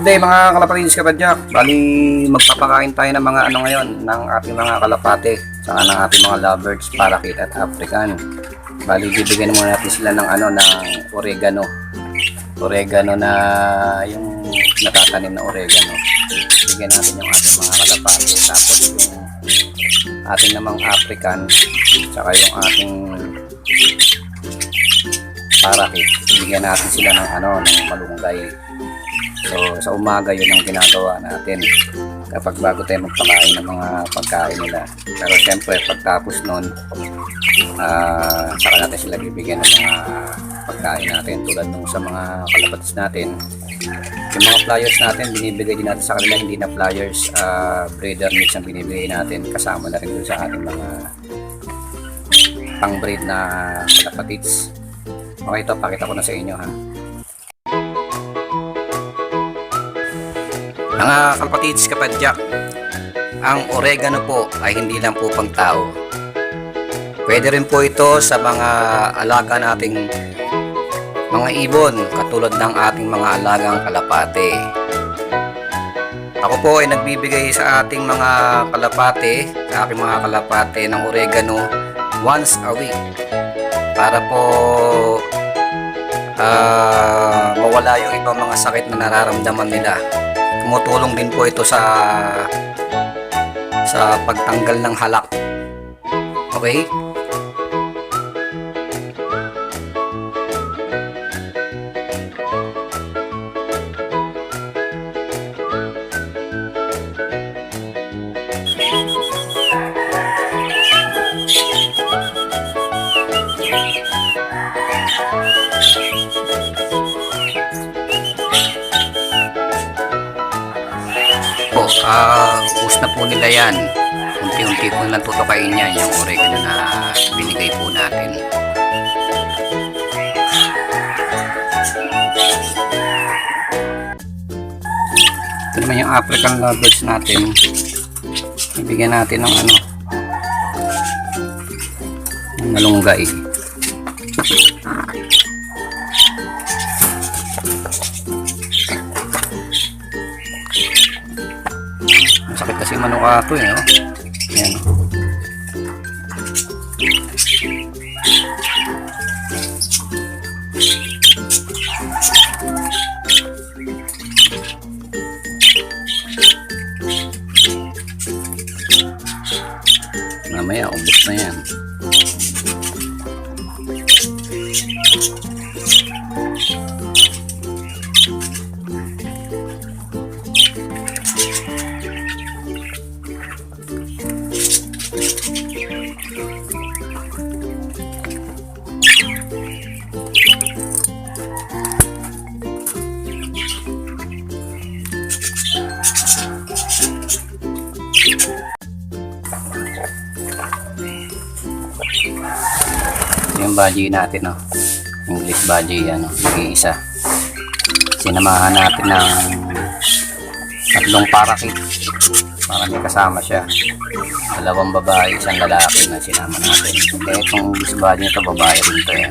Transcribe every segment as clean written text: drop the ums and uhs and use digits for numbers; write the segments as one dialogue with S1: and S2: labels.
S1: Good day mga kalapatids kapadyak. Bali magpapakain tayo ng mga ano ngayon ng ating mga kalapate saka ng ating mga lovebirds, parakeet at African. Bali bibigyan muna natin sila ng ano ng oregano. Oregano na yung natatanim na oregano. Bigyan natin yung ating mga kalapate, tapos yung ating namang African saka yung ating parakeet. Bigyan natin sila ng ano ng malunggay. So sa umaga yun ang ginagawa natin kapag bago tayo magpakain ng mga pagkain nila. Pero syempre pagtapos nun saka natin sila bibigyan ng mga pagkain natin tulad nung sa mga kalabatis natin. Yung mga flyers natin binibigay din natin sa kanila, hindi na flyers, breeder mix ang binibigay natin kasama na rin dun sa ating mga pang breed na kalapatids. Okay, ito pakita ko na sa inyo ha. Mga kalapatids kapadyak, ang oregano po ay hindi lang po pang tao. Pwede rin po ito sa mga alaga nating mga ibon katulad ng ating mga alagang kalapate. Ako po ay nagbibigay sa ating mga kalapate, sa aking mga kalapate ng oregano once a week para po mawala yung ibang mga sakit na nararamdaman nila. Tumutulong din po ito sa pagtanggal ng halak. Okay? Ubus na po nila yan. Unti-unti po lang tutukain yan yung oregano na binigay po natin. Ito naman yung African lovebirds natin. Ibigyan natin ng ano ng malunggay. Masakit kasi manukato eh, oh. Ayan. Mamaya ubos na yan. Yung budgie natin, oh. English budgie yan, oh. Nag-iisa. Sinamahan natin ng tatlong parakeet para may kasama siya. 2 babae, 1 lalaki na sinama natin. Kaya itong English budgie nito, babae rin ito eh.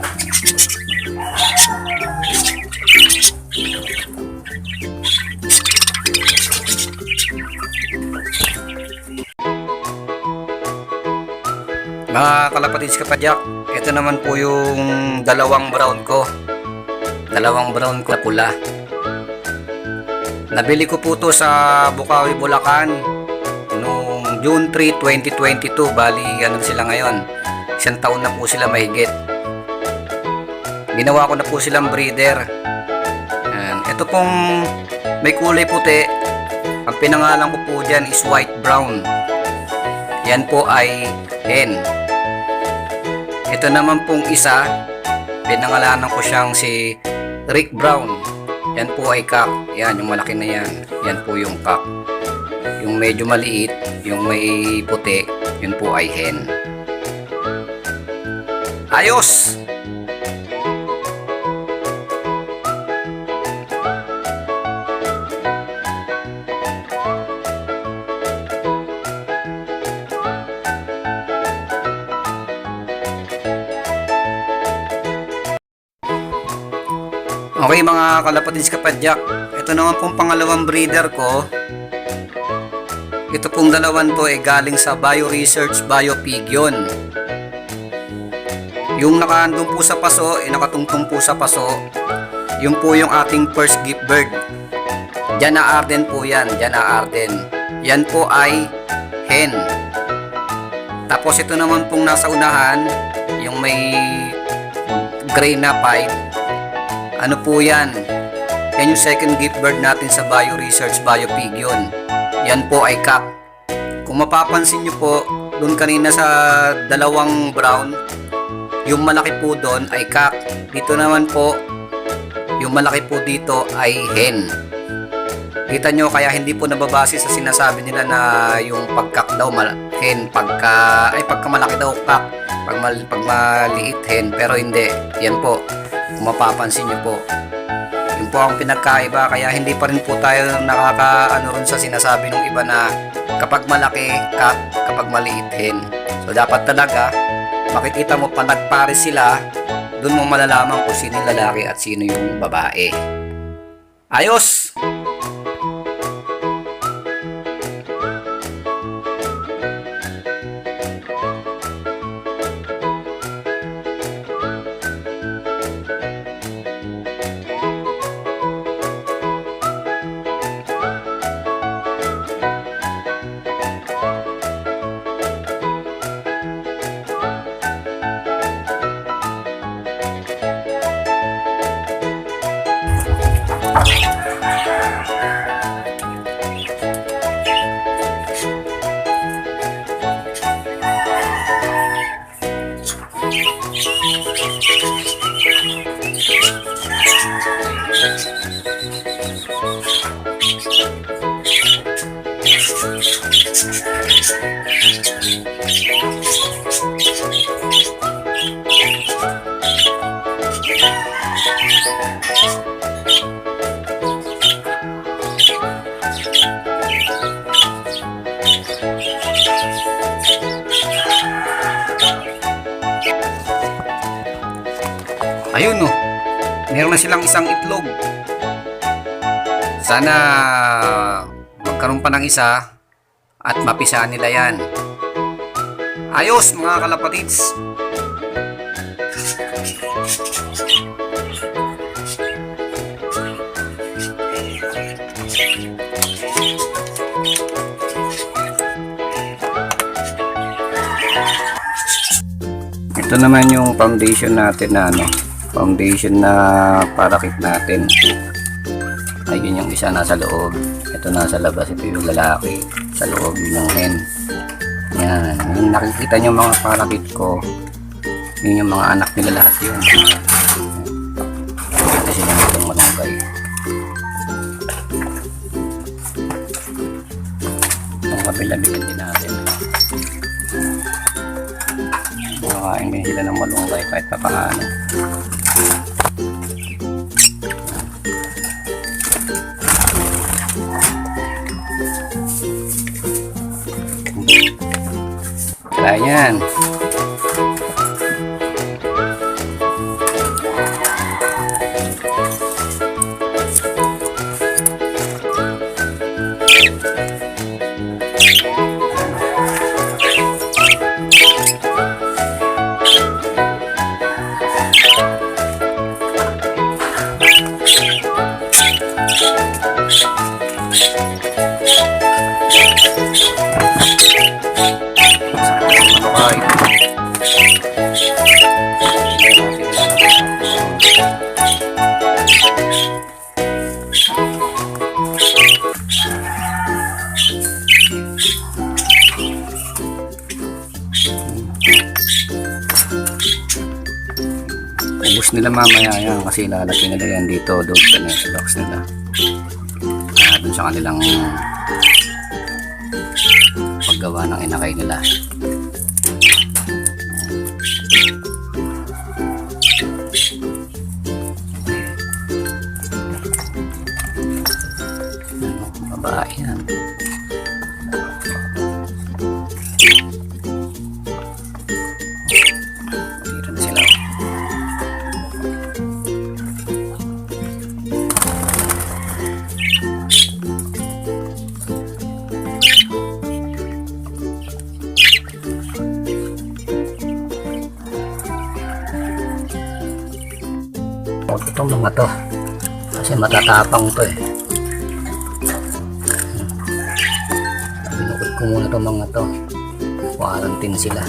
S1: Mga kalapatids kapadyak, ito naman po yung dalawang brown ko na pula. Nabili ko po to sa Bukawi, Bulacan noong June 3, 2022. Bali ano sila ngayon, 1 taon na po sila mahigit. Ginawa ko na po silang breeder. Ito pong may kulay puti, ang pinangalan ko po dyan is white brown. Yan po ay hen. Ito naman pong isa, pinangalanan ko siyang si Rick Brown. Yan po ay cock. Yan, yung malaki na yan. Yan po yung cock. Yung medyo maliit, yung may puti, yun po ay hen. Ayos! Okay mga kalapatids kapadyak, ito naman pong pangalawang breeder ko. Ito pong dalawan to ay galing sa Bio Research Bio Pig yun. Yung nakaandun po sa paso, nakatungtong po sa paso, yun po yung ating first gift bird. Jana Arden po yan, Jana Arden. Yan po ay hen. Tapos ito naman pong nasa unahan, yung may gray na pied. Ano po yan? Yan yung second gift bird natin sa Bio Research Bio Pig yun. Yan po ay cock. Kung mapapansin nyo po, doon kanina sa dalawang brown, yung malaki po doon ay cock. Dito naman po, yung malaki po dito ay hen. Kita nyo, kaya hindi po nababase sa sinasabi nila na yung pagkak daw hen, pagka malaki daw cock, pag maliit hen, pero hindi. Yan po, kung mapapansin nyo po. Yun po ang pinagkaiba, kaya hindi pa rin po tayo nakakaano rin sa sinasabi ng iba na kapag malaki cock, kapag maliit hen. So dapat talaga makikita mo pa nagpares sila, dun mo malalaman kung sino yung lalaki at sino yung babae. Ayos! Ayun no, meron na silang isang itlog. Sana magkaroon pa ng isa at mapisaan nila yan. Ayos mga kalapatids. Ito naman yung foundation natin na foundation na parakit natin. Ayun yung isa nasa loob, ito nasa labas, ito yung lalaki, sa loob yun yung hen. Yan, yung nakikita nyo mga parakit ko, yun yung mga anak nila lahat yun. Nakikita sila nitong malunggay. Itong kapilabigan din natin. Makakain din sila ng malunggay kahit pa paano. Ayan. Ubus nila mamaya yan kasi ilalagay nila yan dito doon sa box nila, doon sa kanilang paggawa ng inakay nila. Babae yan. Dito na sila. ko itong mga to. Kasi matatapang to eh. Binukod ko muna itong mga to. Quarantine sila.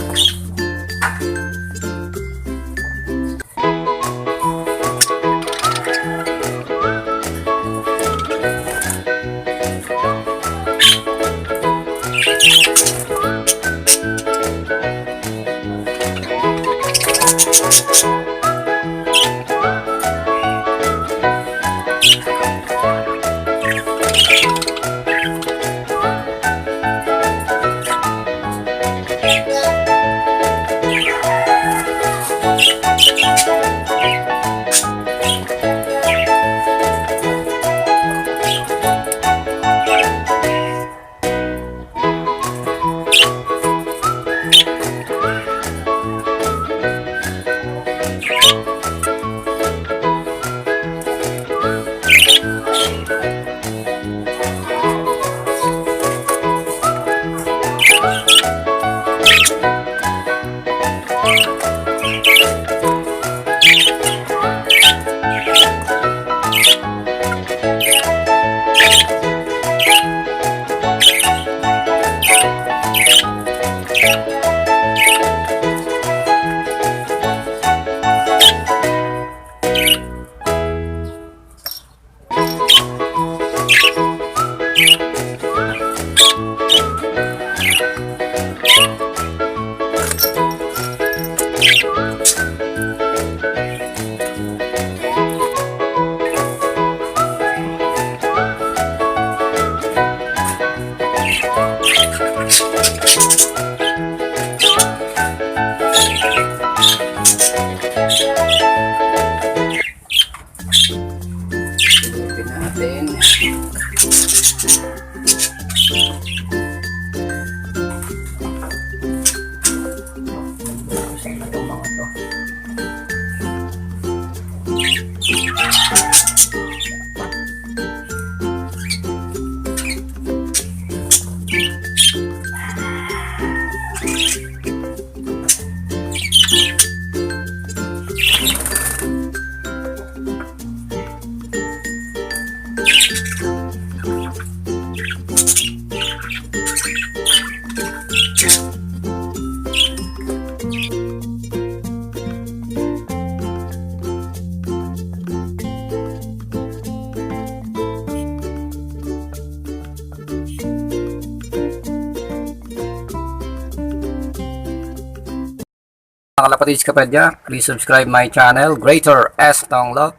S2: Mga kalapatids kapadyak, please subscribe my channel, Greater S Tonglog.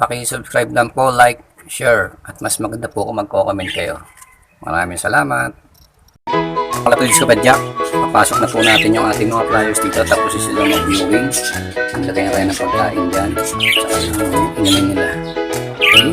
S2: Paki-subscribe lang po, like, share, at mas maganda po kung magko-comment kayo. Maraming salamat. Mga kalapatids kapadyak, papasok na po natin yung ating mga flyers dito, tapos sila mag-viewing. Lagay na tayo ng pagkain dyan, saka yung inumin nila. Okay?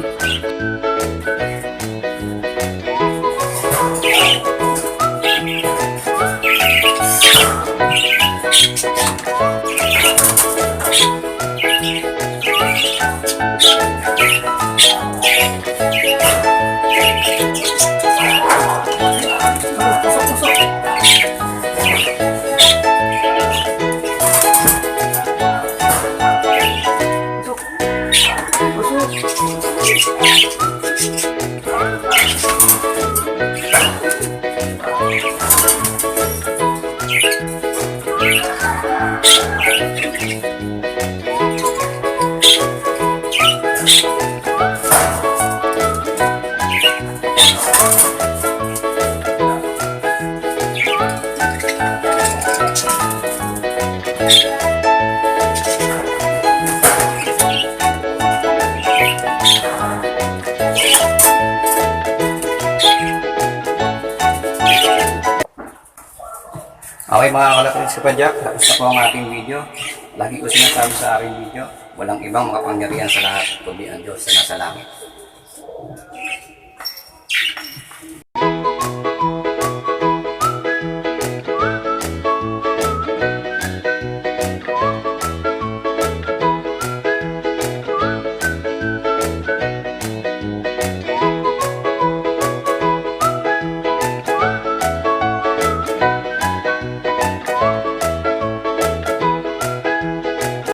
S2: Okay mga kalapatids kapadyak, tapos na po ang ating video. Lagi ko sinasabi sa aking video, walang ibang makapangyarihan sa lahat kundi ang Diyos na nasa langit.